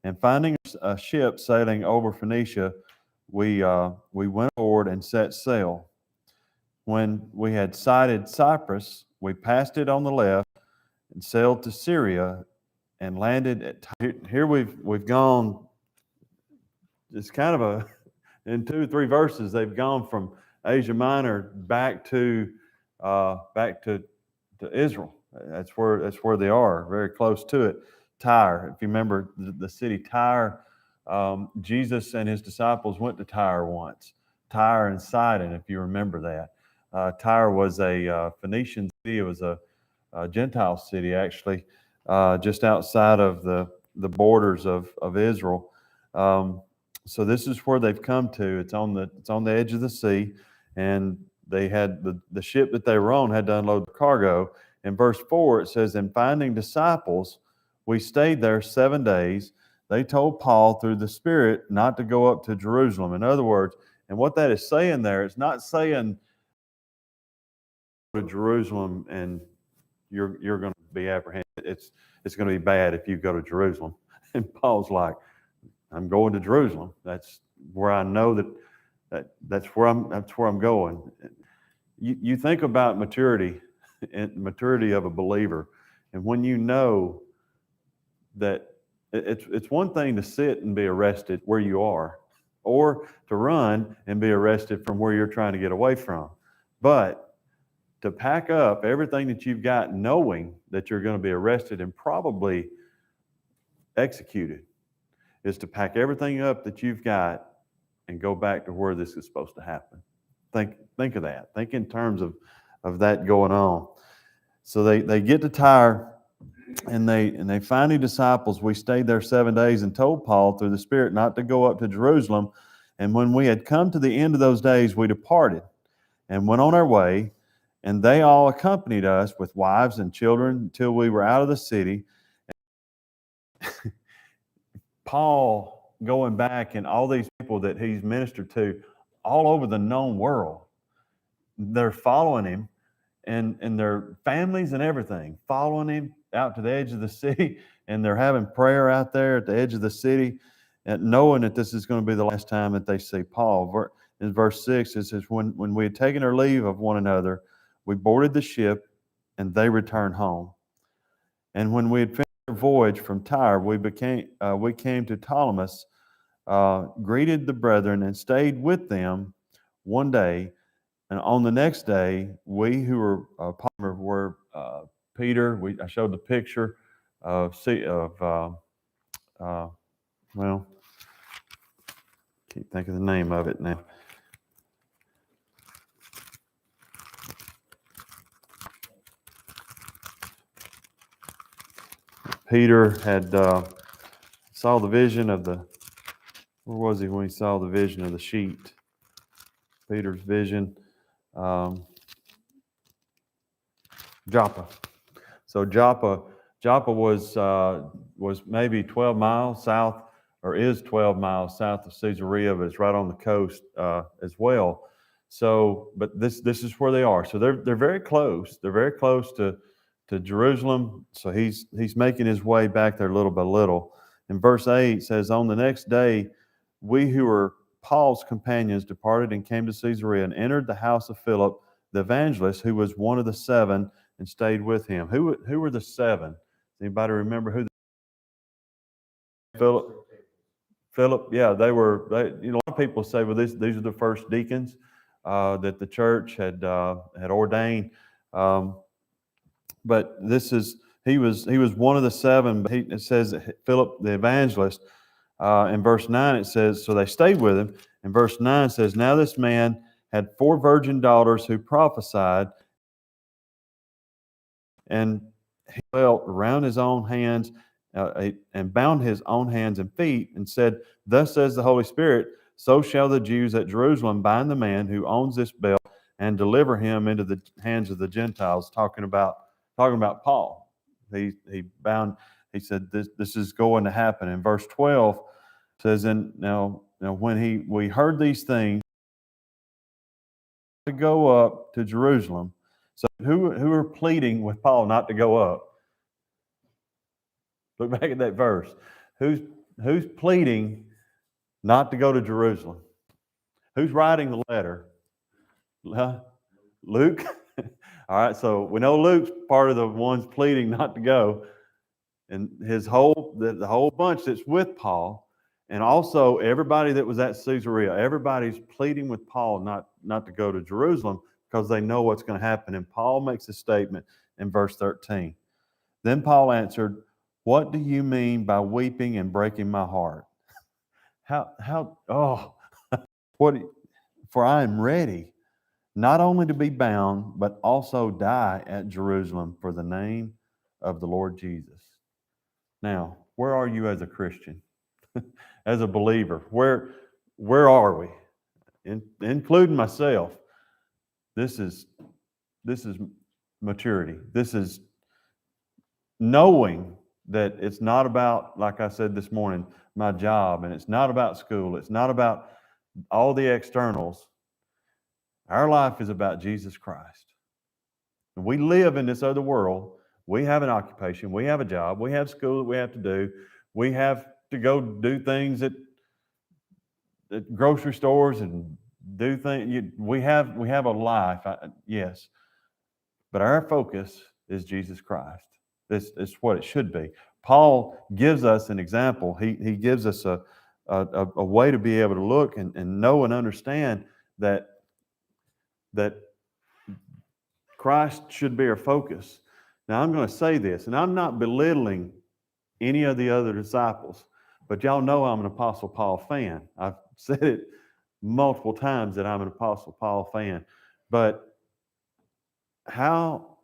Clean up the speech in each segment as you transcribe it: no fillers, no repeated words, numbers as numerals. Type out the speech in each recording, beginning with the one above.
And finding a ship sailing over Phoenicia, we went aboard and set sail. When we had sighted Cyprus, we passed it on the left and sailed to Syria and landed at here. We've gone. It's kind of a in 2 or 3 verses. They've gone from Asia Minor back to Israel. That's where they are, very close to it. Tyre. If you remember the city Tyre, Jesus and his disciples went to Tyre once. Tyre and Sidon, if you remember that. Tyre was a Phoenician city. It was a Gentile city, actually, just outside of the borders of Israel. So this is where they've come to. It's on the edge of the sea, and they had the ship that they were on had to unload the cargo. In verse 4, it says, "In finding disciples, we stayed there 7 days. They told Paul through the Spirit not to go up to Jerusalem." In other words, and what that is saying there, it's not saying to Jerusalem and you're going to be apprehended. It's going to be bad if you go to Jerusalem. And Paul's like, I'm going to Jerusalem. That's where I know that's where I'm going. You think about maturity and maturity of a believer, and when you know that it's one thing to sit and be arrested where you are, or to run and be arrested from where you're trying to get away from, but to pack up everything that you've got, knowing that you're going to be arrested and probably executed, is to pack everything up that you've got and go back to where this is supposed to happen. Think of that. Think in terms of that going on. So they get to Tyre, and they find the disciples. We stayed there 7 days and told Paul through the Spirit not to go up to Jerusalem. And when we had come to the end of those days, we departed and went on our way. And they all accompanied us with wives and children until we were out of the city. Paul going back, and all these people that he's ministered to all over the known world, they're following him, and their families and everything following him out to the edge of the city, and they're having prayer out there at the edge of the city, and knowing that this is going to be the last time that they see Paul. In verse 6, it says, when we had taken our leave of one another, we boarded the ship, and they returned home. And when we had finished our voyage from Tyre, we came to Ptolemais, greeted the brethren, and stayed with them one day. And on the next day, we who were Peter. I showed the picture well, can't think of the name of it now. Peter had saw the vision of where was he when he saw the vision of the sheet? Peter's vision. Joppa. So Joppa was maybe 12 miles south, or is 12 miles south of Caesarea, but it's right on the coast as well. So, but this is where they are. So they're very close. They're very close to Jerusalem. So he's making his way back there little by little. In verse 8 says, "On the next day, we who were Paul's companions departed and came to Caesarea and entered the house of Philip, the evangelist, who was one of the 7, and stayed with him." Who were the 7? Anybody remember who? Philip, yeah, they were. A lot of people say, well, these are the first deacons that the church had ordained. But he was one of the 7. But it says Philip the evangelist. In verse 9 it says, so they stayed with him. In verse 9 it says, now this man had 4 virgin daughters who prophesied, and he felt around his own hands and bound his own hands and feet, and said, thus says the Holy Spirit, so shall the Jews at Jerusalem bind the man who owns this belt and deliver him into the hands of the Gentiles. Talking about Paul. He said this is going to happen. In verse 12 says, and now when we heard these things, to go up to Jerusalem. So who are pleading with Paul not to go up? Look back at that verse. Who's who's pleading not to go to Jerusalem? Who's writing the letter? Luke. All right, so we know Luke's part of the ones pleading not to go, and his whole the whole bunch that's with Paul, and also everybody that was at Caesarea. Everybody's pleading with Paul not to go to Jerusalem because they know what's going to happen. And Paul makes a statement in verse 13. Then Paul answered, "What do you mean by weeping and breaking my heart? What? For I am ready, not only to be bound, but also die at Jerusalem for the name of the Lord Jesus." Now, where are you as a Christian, as a believer? Where are we? Including myself. This is maturity. This is knowing that it's not about, like I said this morning, my job, and it's not about school. It's not about all the externals. Our life is about Jesus Christ. And we live in this other world. We have an occupation. We have a job. We have school that we have to do. We have to go do things at grocery stores and do things. We have a life, yes. But our focus is Jesus Christ. This is what it should be. Paul gives us an example. He gives us a way to be able to look and know and understand that Christ should be our focus. Now, I'm going to say this, and I'm not belittling any of the other disciples, but y'all know I'm an Apostle Paul fan. I've said it multiple times that I'm an Apostle Paul fan. But how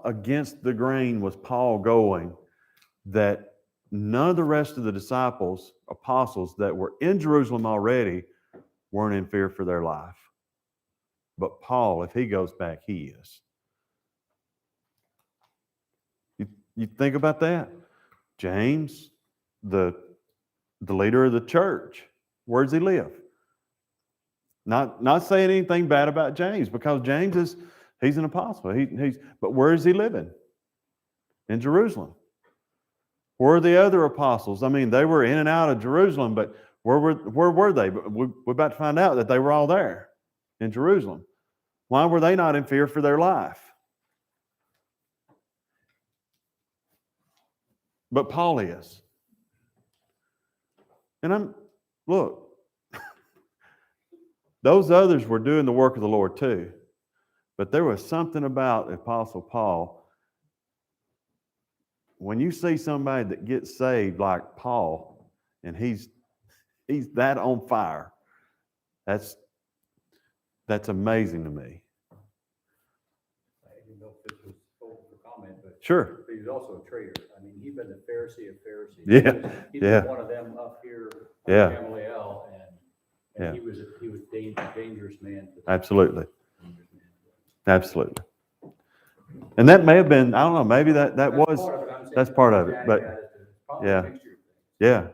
against the grain was Paul going that none of the rest of the disciples, apostles that were in Jerusalem already, weren't in fear for their life? But Paul, if he goes back, he is. You think about that? James, the leader of the church, where does he live? Not saying anything bad about James, because James he's an apostle. But where is he living? In Jerusalem. Where are the other apostles? I mean, they were in and out of Jerusalem, but where were they? We're about to find out that they were all there in Jerusalem. Why were they not in fear for their life? But Paul is. And look, those others were doing the work of the Lord too. But there was something about the Apostle Paul. When you see somebody that gets saved like Paul, and he's that on fire, that's amazing to me. I didn't know if this was open for comment, but Sure. But he's also a traitor. I mean, he's been the Pharisee of Pharisees. Yeah. He's been one of them up here on Yeah. Gamaliel, and Yeah. he was a dangerous man. Absolutely. Absolutely. And that may have been, I don't know, maybe that's part of it. But yeah. Yeah.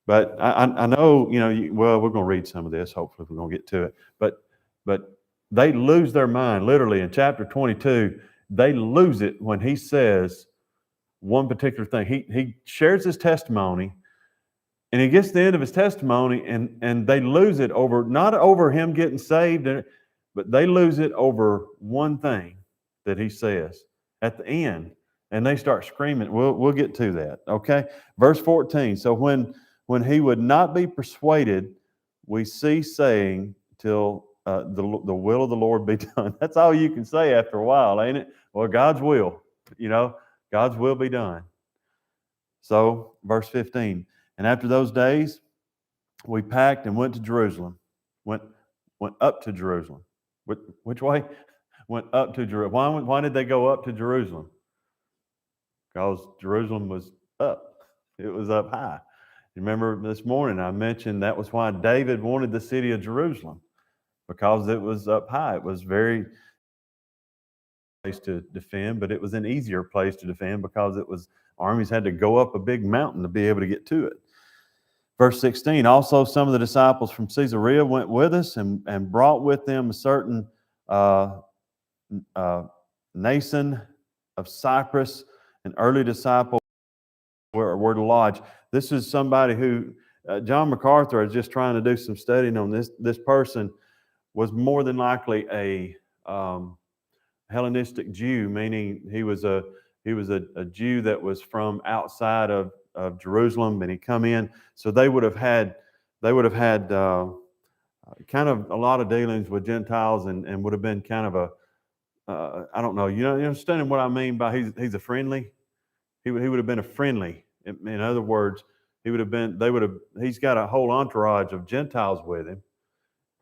But I know, we're going to read some of this. Hopefully we're going to get to it. But they lose their mind. Literally in chapter 22, they lose it when he says one particular thing. He shares his testimony, and he gets to the end of his testimony, and they lose it over, not over him getting saved, but they lose it over one thing that he says at the end, and they start screaming. We'll get to that, okay? Verse 14. So when he would not be persuaded, we cease saying till the will of the Lord be done. That's all you can say after a while, ain't it? Well, God's will, God's will be done. So, verse 15. And after those days, we packed and went to Jerusalem. Went up to Jerusalem. Which way? Went up to Jerusalem. Why did they go up to Jerusalem? Because Jerusalem was up. It was up high. Remember this morning I mentioned that was why David wanted the city of Jerusalem, because it was up high. It was very place to defend, but it was an easier place to defend because armies had to go up a big mountain to be able to get to it. Verse 16, also some of the disciples from Caesarea went with us and brought with them a certain Nason of Cyprus, an early disciple where to lodge. This is somebody who John MacArthur is just trying to do some studying on this. This person was more than likely a Hellenistic Jew, meaning he was a Jew that was from outside of Jerusalem, and he come in. So they would have had kind of a lot of dealings with Gentiles, and would have been kind of a I don't know. You understand what I mean by he's a friendly. He would have been a friendly. In other words, he's got a whole entourage of Gentiles with him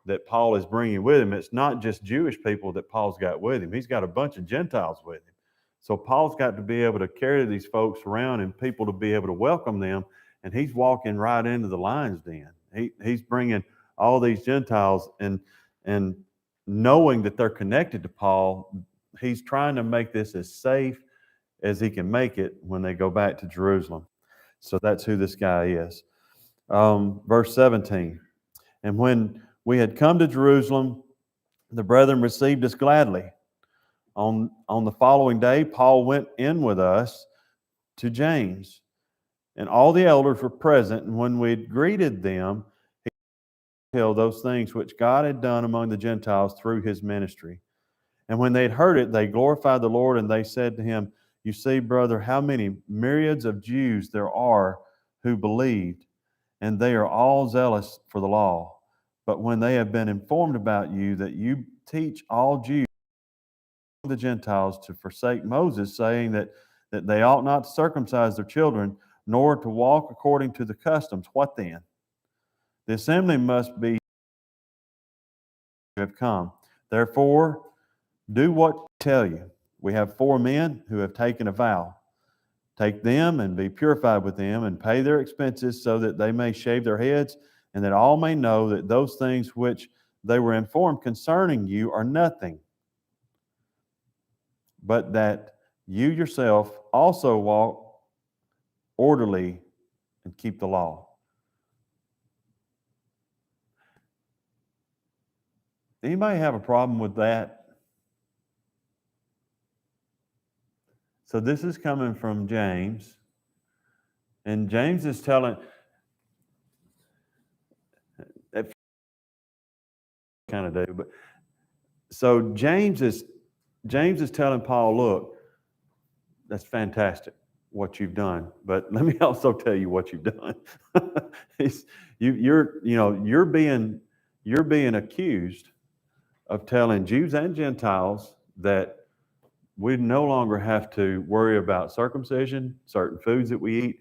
that Paul is bringing with him. It's not just Jewish people that Paul's got with him. He's got a bunch of Gentiles with him. So Paul's got to be able to carry these folks around and people to be able to welcome them. And he's walking right into the lion's den. He's bringing all these Gentiles, and knowing that they're connected to Paul, he's trying to make this as safe as he can make it when they go back to Jerusalem. So that's who this guy is. Verse 17. And when we had come to Jerusalem, the brethren received us gladly. On the following day, Paul went in with us to James, and all the elders were present. And when we had greeted them, he told those things which God had done among the Gentiles through his ministry. And when they had heard it, they glorified the Lord, and they said to him, "You see, brother, how many myriads of Jews there are who believed, and they are all zealous for the law. But when they have been informed about you, that you teach all Jews, the Gentiles, to forsake Moses, saying that they ought not to circumcise their children, nor to walk according to the customs, what then? The assembly must be have come. Therefore, do what I tell you. We have 4 men who have taken a vow. Take them and be purified with them, and pay their expenses, so that they may shave their heads, and that all may know that those things which they were informed concerning you are nothing, but that you yourself also walk orderly and keep the law." Anybody have a problem with that? So this is coming from James, and James is telling, kind of do, but so James is telling Paul, look, that's fantastic what you've done, but let me also tell you what you've done. You're being accused of telling Jews and Gentiles that we no longer have to worry about circumcision, certain foods that we eat,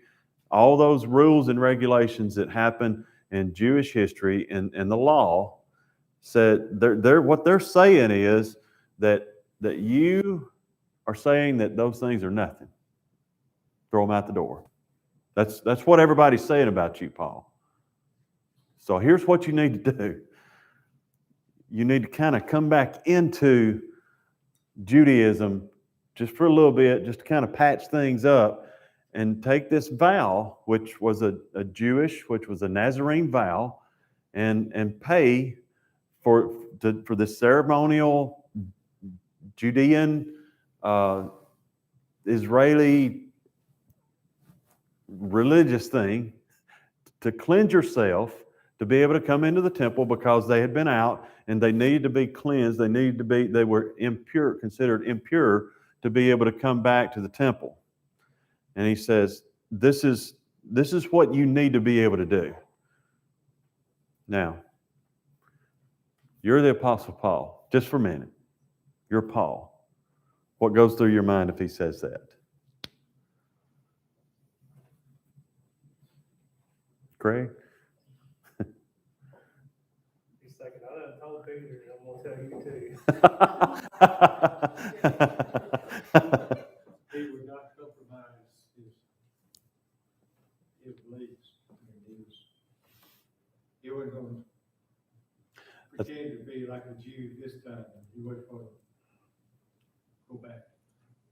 all those rules and regulations that happen in Jewish history and the law. Said what they're saying is that you are saying that those things are nothing. Throw them out the door. That's what everybody's saying about you, Paul. So here's what you need to do. You need to kind of come back into Judaism just for a little bit, just to kind of patch things up, and take this vow, which was a Nazarene vow, and pay for this ceremonial Judean Israeli religious thing, to cleanse yourself, to be able to come into the temple, because they had been out and they needed to be cleansed. They were impure, considered impure, to be able to come back to the temple. And he says, this is what you need to be able to do. Now, you're the Apostle Paul. Just for a minute. You're Paul. What goes through your mind if he says that? Craig? He's thinking, I done told Peter, I'm going to tell you too. He would not compromise his beliefs. He wasn't going to pretend to be like a Jew this time. He wasn't going to go back.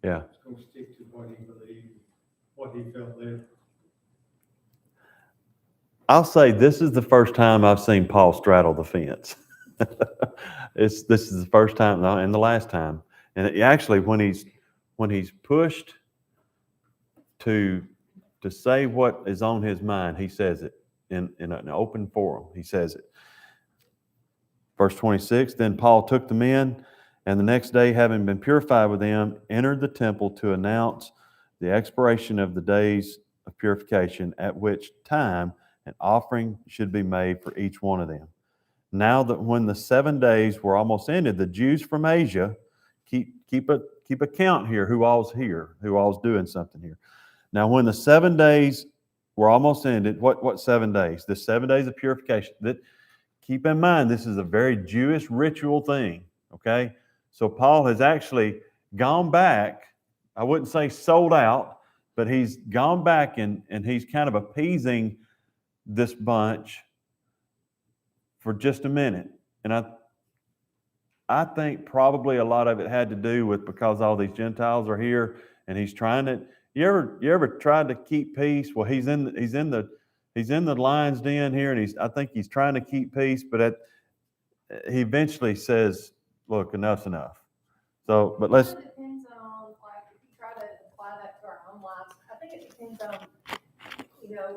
Yeah. He's going to stick to what he believed, what he felt led. I'll say this is the first time I've seen Paul straddle the fence. This is the first time and the last time. And actually, when he's pushed to to say what is on his mind, he says it in an open forum. He says it. Verse 26, then Paul took the men, and the next day, having been purified with them, entered the temple to announce the expiration of the days of purification, at which time an offering should be made for each one of them. Now that when the 7 days were almost ended, the Jews from Asia, keep a count here, who all's doing something here. Now when the 7 days were almost ended, what 7 days? The 7 days of purification. Keep in mind, this is a very Jewish ritual thing, okay? So Paul has actually gone back, I wouldn't say sold out, but he's gone back and he's kind of appeasing this bunch for just a minute. And I think probably a lot of it had to do with because all these Gentiles are here and he's trying to, you ever tried to keep peace? Well, he's in the lion's den here, and I think he's trying to keep peace, but he eventually says, look, enough's enough. So, but let's. It depends on, like, if you try to apply that to our own lives, I think it depends on,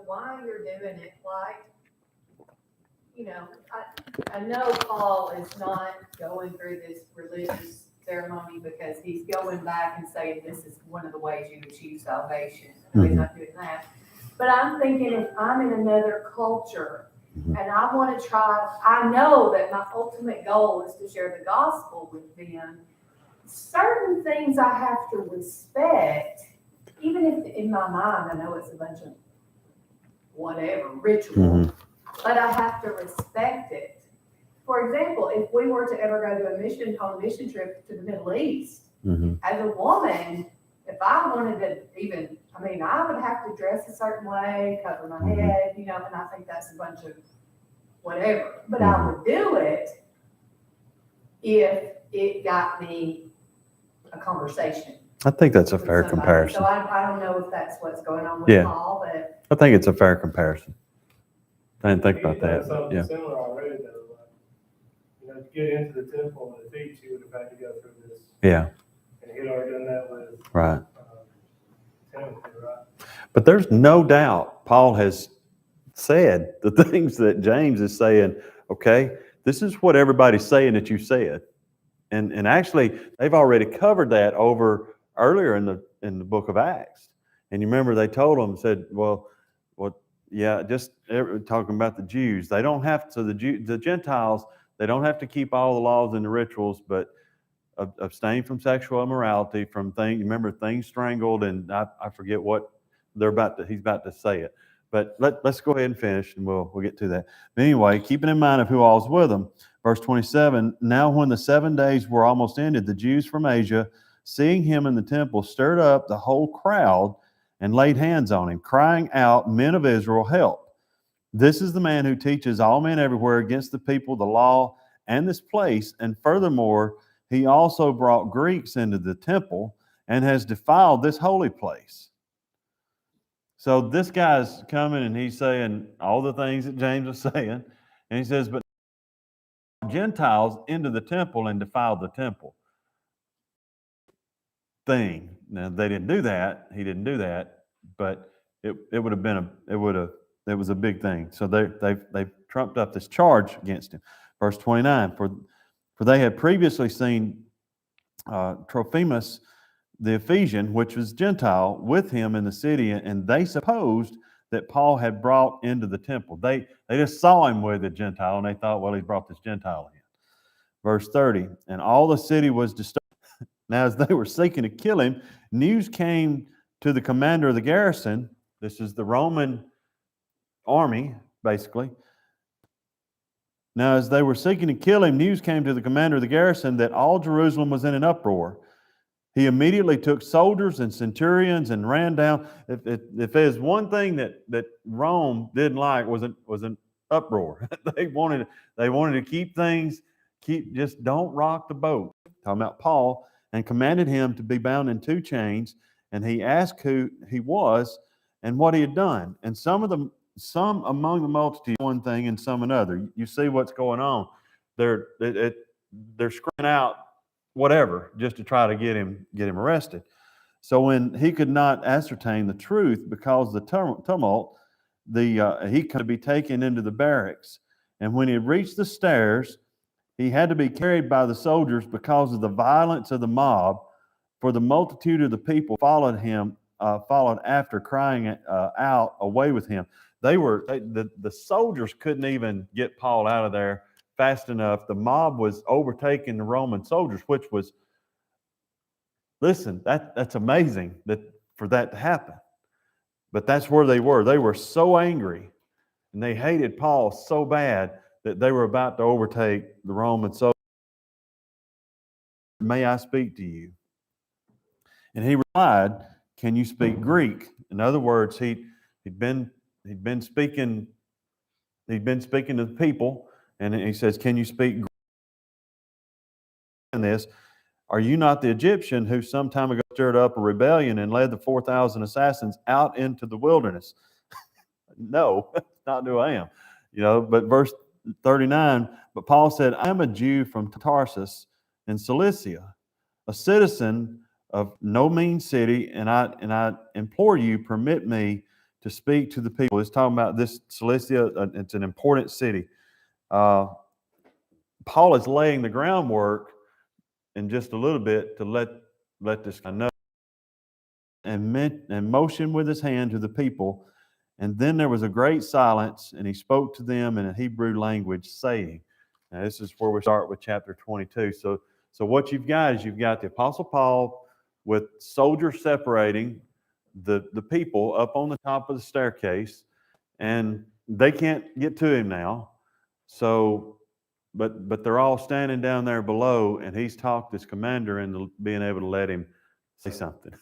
why you're doing it. Like, I know Paul is not going through this religious ceremony because he's going back and saying this is one of the ways you achieve salvation. No, he's not doing that. But I'm thinking if I'm in another culture and I want to I know that my ultimate goal is to share the gospel with them. Certain things I have to respect, even if in my mind I know it's a bunch of whatever ritual, but I have to respect it. For example, if we were to ever go to a mission trip to the Middle East, as a woman, if I wanted to I would have to dress a certain way, cover my head, and I think that's a bunch of whatever. But I would do it if it got me a conversation. I think that's a with fair somebody. comparison. So I don't know if that's what's going on with Yeah. Paul, but I think it's a fair comparison. I didn't think about He's done that. something Yeah. similar already, though. To get into the temple and the feast, you would have had to go through this. Yeah. And he'd already done that with Right. Timothy, right? But there's no doubt Paul has said the things that James is saying, okay, this is what everybody's saying that you said. And actually, they've already covered that over earlier in the book of Acts. And you remember they told them, said, yeah, just talking about the Jews. They don't have to, the Gentiles, they don't have to keep all the laws and the rituals, but abstain from sexual immorality, from things, remember things strangled, and I forget what he's about to say it. But let's go ahead and finish, and we'll get to that. But anyway, keeping in mind of who all's with them, verse 27, now when the 7 days were almost ended, the Jews from Asia, seeing him in the temple, stirred up the whole crowd and laid hands on him, crying out, men of Israel, help. This is the man who teaches all men everywhere against the people, the law, and this place. And furthermore, he also brought Greeks into the temple and has defiled this holy place. So this guy's coming and he's saying all the things that James was saying. And he says, but Gentiles into the temple and defiled the temple. Thing. Now they didn't do that. He didn't do that, but it would have been it was a big thing. So they've trumped up this charge against him. Verse 29, for they had previously seen Trophimus the Ephesian, which was Gentile, with him in the city, and they supposed that Paul had brought into the temple. They just saw him with a Gentile, and they thought, well, he's brought this Gentile in. Verse 30, and all the city was disturbed. Now, as they were seeking to kill him, news came to the commander of the garrison. This is the Roman army, basically. Now, as they were seeking to kill him, news came to the commander of the garrison that all Jerusalem was in an uproar. He immediately took soldiers and centurions and ran down. If there's one thing that Rome didn't like was an uproar. They wanted to keep things, just don't rock the boat. Talking about Paul, and commanded him to be bound in 2 chains. And he asked who he was and what he had done. And some among the multitude one thing and some another. You see what's going on. They're screaming out whatever just to try to get him arrested. So when he could not ascertain the truth because of the tumult, he could be taken into the barracks. And when he had reached the stairs, he had to be carried by the soldiers because of the violence of the mob, for the multitude of the people followed after, crying out, "Away with him!" The soldiers couldn't even get Paul out of there fast enough. The mob was overtaking the Roman soldiers, which was, listen, that's amazing for that to happen. But that's where they were. They were so angry and they hated Paul so bad that they were about to overtake the Roman soldiers. "May I speak to you?" And he replied, "Can you speak Greek?" In other words, he'd been speaking to the people, and he says, "Can you speak Greek?" In this, "Are you not the Egyptian who some time ago stirred up a rebellion and led the 4,000 assassins out into the wilderness?" No, not who I am. But verse 39, but Paul said, "I am a Jew from Tarsus in Cilicia, a citizen of no mean city, and I implore you, permit me to speak to the people." It's talking about this Cilicia. It's an important city. Paul is laying the groundwork in just a little bit to let this guy know, and motion with his hand to the people. And then there was a great silence, and he spoke to them in a Hebrew language, saying, now this is where we start with chapter 22. So what you've got is you've got the Apostle Paul with soldiers separating the people up on the top of the staircase, and they can't get to him now. So, but they're all standing down there below, and he's talked this commander into being able to let him say something.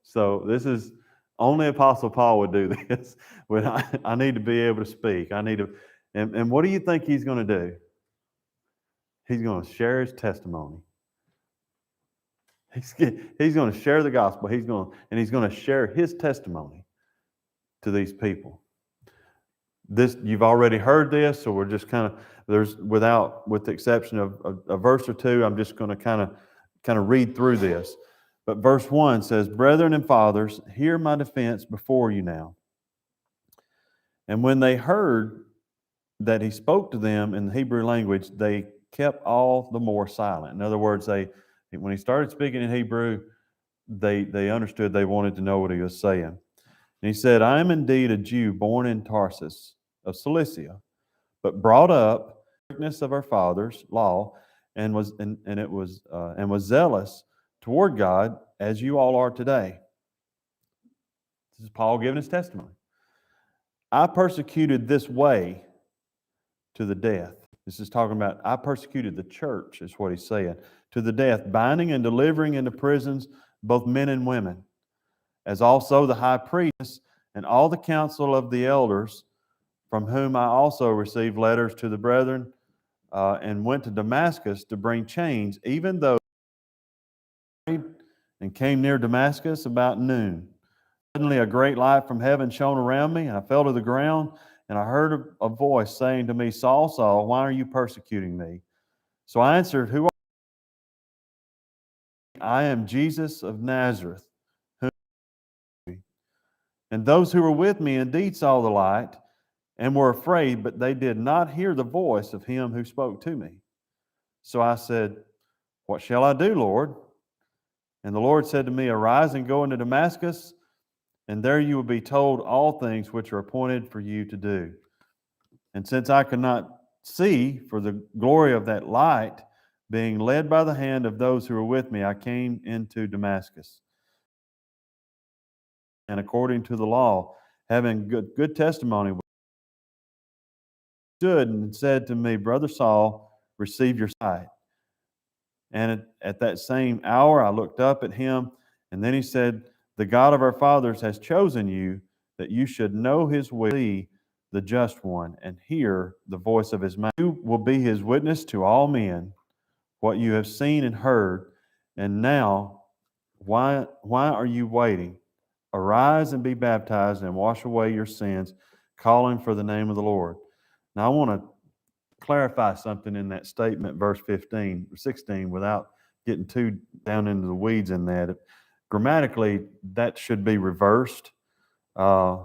So this is only Apostle Paul would do this. When I need to be able to speak. I need to, and what do you think he's going to do? He's going to share his testimony. He's going to share the gospel. He's going to share his testimony to these people. This, you've already heard this, so we're just kind of, with the exception of a verse or two, I'm just going to kind of read through this. But verse 1 says, "Brethren and fathers, hear my defense before you now." And when they heard that he spoke to them in the Hebrew language, they kept all the more silent. In other words, when he started speaking in Hebrew, they understood, they wanted to know what he was saying. And he said, "I am indeed a Jew born in Tarsus of Cilicia, but brought up in the strictness of our fathers' law, and was zealous toward God, as you all are today." This is Paul giving his testimony. "I persecuted this way to the death." This is talking about, I persecuted the church, is what he's saying, "to the death, binding and delivering into prisons both men and women, as also the high priest and all the council of the elders, from whom I also received letters to the brethren, and went to Damascus to bring chains, even though and came near Damascus about noon. Suddenly a great light from heaven shone around me, and I fell to the ground, and I heard a voice saying to me, 'Saul, Saul, why are you persecuting me?' So I answered, 'Who are you?' 'I am Jesus of Nazareth, whom you persecute.' And those who were with me indeed saw the light and were afraid, but they did not hear the voice of him who spoke to me. So I said, 'What shall I do, Lord?' And the Lord said to me, 'Arise and go into Damascus, and there you will be told all things which are appointed for you to do.' And since I could not see for the glory of that light, being led by the hand of those who were with me, I came into Damascus. And according to the law, having good testimony, stood and said to me, 'Brother Saul, receive your sight.' And at that same hour I looked up at him, and then he said, 'The God of our fathers has chosen you, that you should know his will, see the just one, and hear the voice of his mouth. You will be his witness to all men, what you have seen and heard. And now, why are you waiting? Arise and be baptized and wash away your sins, calling for the name of the Lord.'" Now I want to clarify something in that statement, verse 15 or 16, without getting too down into the weeds in that. grammatically, that should be reversed. Uh,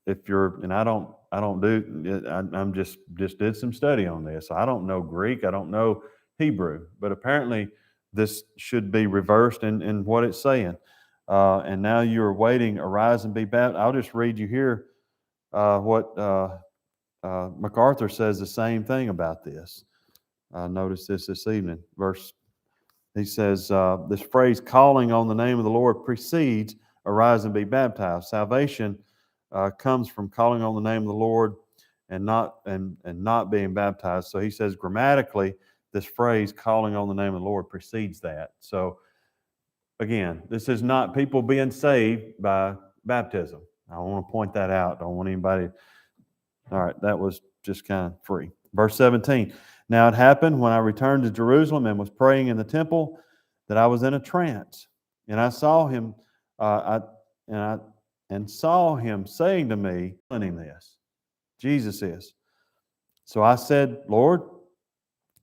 if you're, and I don't do, I'm just did some study on this. I don't know Greek, I don't know Hebrew, but apparently this should be reversed in what it's saying. And now you're waiting, arise and be baptized. I'll just read you here what MacArthur says the same thing about this. Notice this evening. He says, this phrase, calling on the name of the Lord, precedes arise and be baptized. Salvation comes from calling on the name of the Lord and not being baptized. So he says grammatically, this phrase, calling on the name of the Lord, precedes that. So again, this is not people being saved by baptism. I want to point that out. Don't want anybody. All right, that was just kind of free. Verse 17. Now it happened when I returned to Jerusalem and was praying in the temple that I was in a trance, and I saw him. And saw him saying to me, telling him this. Jesus is. So I said, Lord,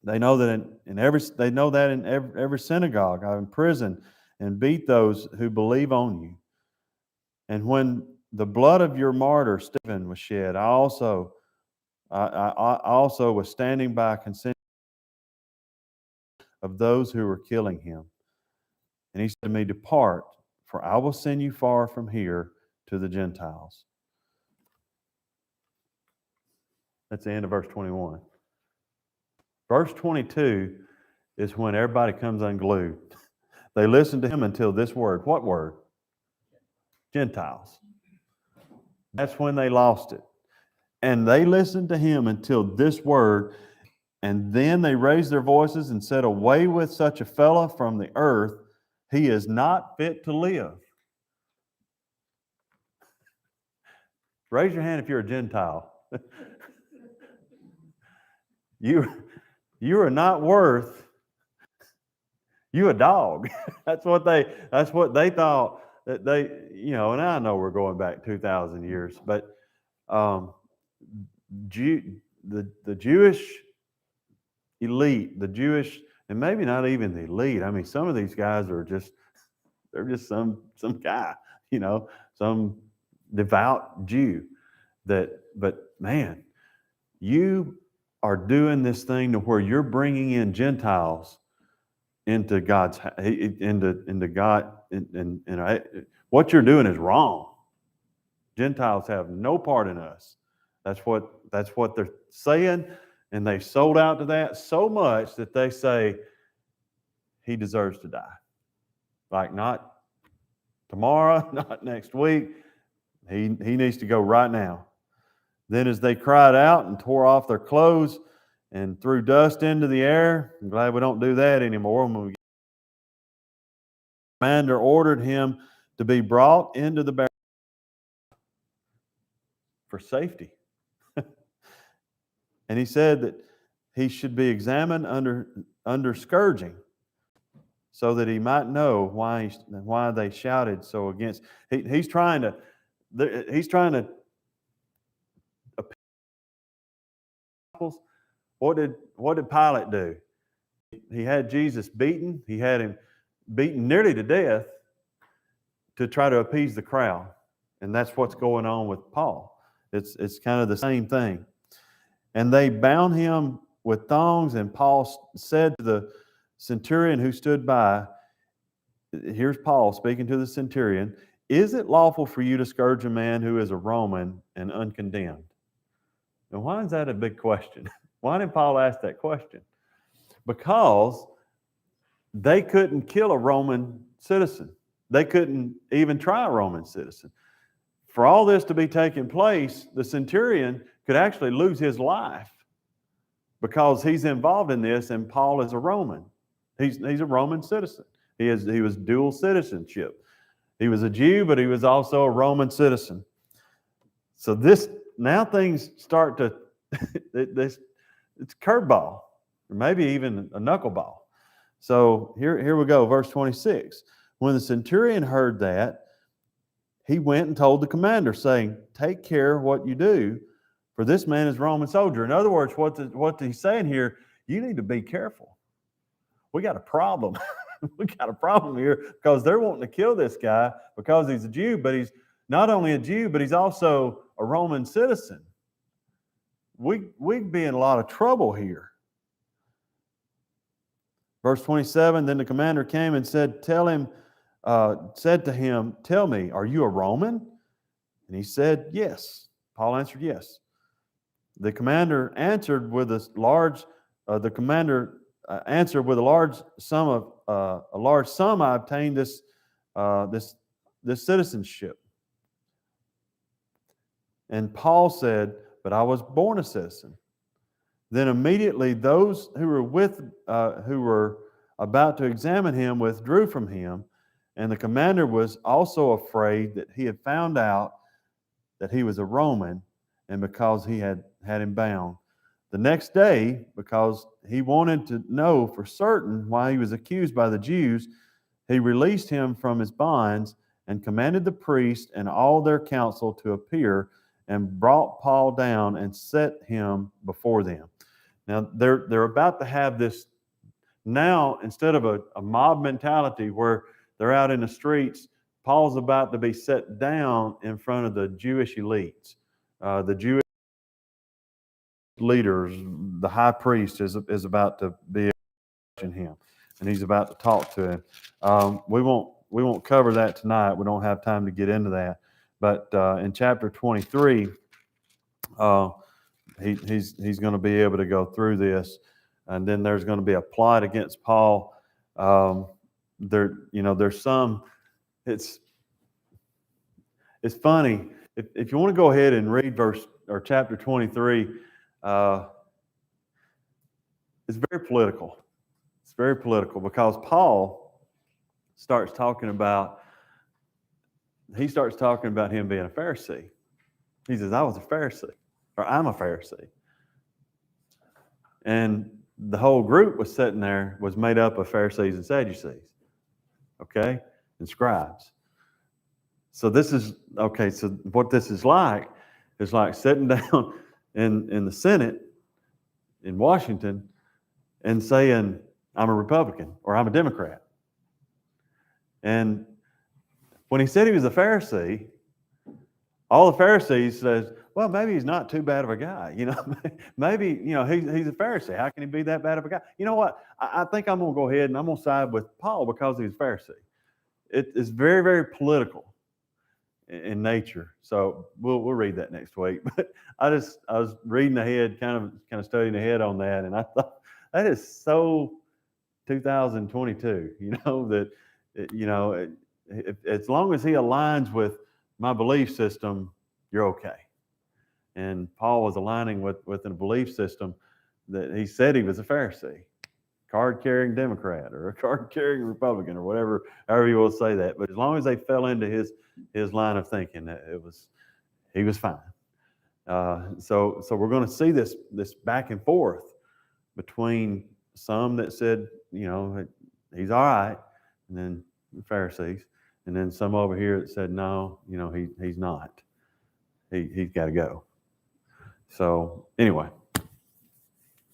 they know that in every synagogue I imprison and beat those who believe on you. And when the blood of your martyr Stephen was shed, I also was standing by consenting of those who were killing him. And he said to me, depart, for I will send you far from here to the Gentiles. That's the end of verse 21. Verse 22 is when everybody comes unglued. They listen to him until this word. What word? Gentiles. That's when they lost it. And they listened to him until this word, and then they raised their voices and said, away with such a fellow from the earth. He is not fit to live. Raise your hand if you're a Gentile. You are not worth you a dog. That's what they thought that they, and I know we're going back 2,000 years, but the Jewish elite, the Jewish, and maybe not even the elite. I mean, some of these guys they're just some guy, some devout Jew but man, you are doing this thing to where you're bringing in Gentiles into God's, into God, and what you're doing is wrong. Gentiles have no part in us. That's what they're saying, and they sold out to that so much that they say he deserves to die. Like not tomorrow, not next week. He needs to go right now. Then as they cried out and tore off their clothes and threw dust into the air, I'm glad we don't do that anymore. The commander ordered him to be brought into the barracks for safety. And he said that he should be examined under scourging, so that he might know why they shouted so against. He's trying to. What did Pilate do? He had Jesus beaten. He had him beaten nearly to death to try to appease the crowd, and that's what's going on with Paul. It's kind of the same thing. And they bound him with thongs, and Paul said to the centurion who stood by, here's Paul speaking to the centurion, is it lawful for you to scourge a man who is a Roman and uncondemned? And why is that a big question? Why did Paul ask that question? Because they couldn't kill a Roman citizen. They couldn't even try a Roman citizen. For all this to be taking place, the centurion could actually lose his life because he's involved in this, and Paul is a Roman. He's a Roman citizen. He was dual citizenship. He was a Jew, but he was also a Roman citizen. So now things start to it's a curveball, or maybe even a knuckleball. So here we go, verse 26. When the centurion heard that, he went and told the commander, saying, take care what you do, for this man is a Roman soldier. In other words, what he's saying here, you need to be careful. We got a problem. we got a problem here because they're wanting to kill this guy because he's a Jew, but he's not only a Jew, but he's also a Roman citizen. We'd be in a lot of trouble here. Verse 27, then the commander came and said to him, tell me, are you a Roman? And he said, yes. Paul answered, yes. The commander answered with a large sum I obtained this citizenship. And Paul said, but I was born a citizen. Then immediately those who were about to examine him withdrew from him, and the commander was also afraid that he had found out that he was a Roman, and because he had him bound. The next day, because he wanted to know for certain why he was accused by the Jews, he released him from his bonds and commanded the priest and all their council to appear, and brought Paul down and set him before them. Now, they're about to have this, now, instead of a mob mentality where they're out in the streets, Paul's about to be set down in front of the Jewish elites. The Jewish leaders, the high priest is about to be watching him, and he's about to talk to him. We won't cover that tonight. We don't have time to get into that. But in chapter 23, he's going to be able to go through this, and then there's going to be a plot against Paul. There's some. It's funny if you want to go ahead and read chapter 23. It's very political. It's very political because Paul starts talking about him being a Pharisee. He says, I was a Pharisee, or I'm a Pharisee. And the whole group was sitting there, was made up of Pharisees and Sadducees, okay, and scribes. So so what this is like sitting down in the Senate in Washington and saying, I'm a Republican or I'm a Democrat. And when he said he was a Pharisee, all the Pharisees says, well, maybe he's not too bad of a guy. Maybe, he's a Pharisee. How can he be that bad of a guy? You know what? I think I'm going to go ahead and I'm going to side with Paul because he's a Pharisee. It's very, very political in nature. So we'll read that next week. But I was reading ahead, kind of studying ahead on that, and I thought that is so 2022. As long as he aligns with my belief system, you're okay. And Paul was aligning with a belief system that he said he was a Pharisee, card-carrying Democrat or a card-carrying Republican or whatever, however you will say that. But as long as they fell into his line of thinking, he was fine. So we're going to see this back and forth between some that said, he's all right, and then the Pharisees, and then some over here that said, no, he's not. He's got to go. So anyway,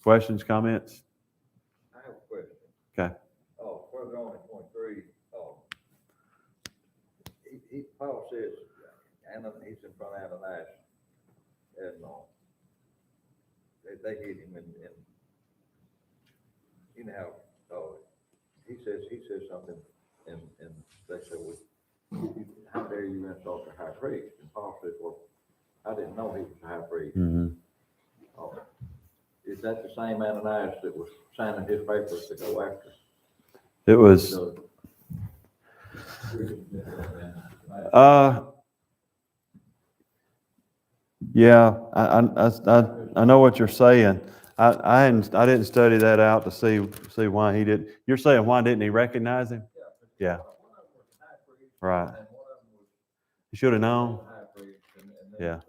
questions, comments? I have a question. Okay. Further on in 23, Paul says, he's in front of Ananias, and they hit him, and he says something, and they said, well, how dare you insult the high priest? And Paul says, well, I didn't know he was a high priest. Mm-hmm. Is that the same Ananias that was signing his papers to go after? It was. Yeah, I know what you're saying. I didn't study that out to see why he did. You're saying why didn't he recognize him? Yeah. Right. You should have known. Yeah.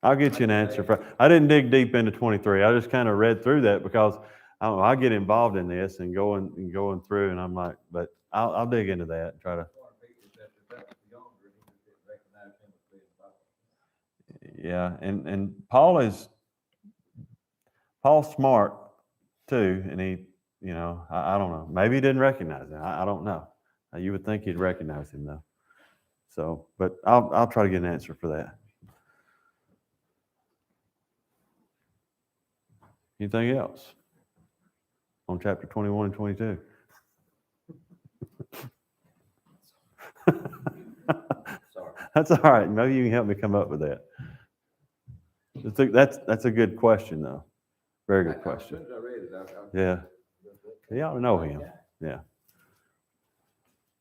I'll get you an answer. I didn't dig deep into 23. I just kind of read through that because I get involved in this and going through, and I'm like, but I'll dig into that and try to. Yeah, and Paul's smart too, and You know, I don't know. Maybe he didn't recognize him. I don't know. You would think he'd recognize him though. So, but I'll try to get an answer for that. Anything else on chapter 21 and 22? Sorry. That's all right. Maybe you can help me come up with that. That's a good question though. Very good As question. soon as I read it, I. Yeah. You ought to know him. Yeah.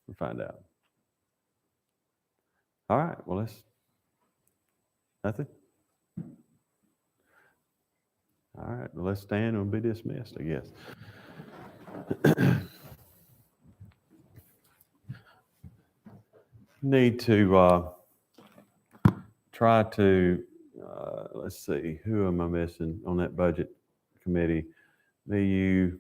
We'll find out. All right. Well, nothing. All right. Well, let's stand and be dismissed, I guess. Need to try to, let's see, who am I missing on that budget committee? Me, you,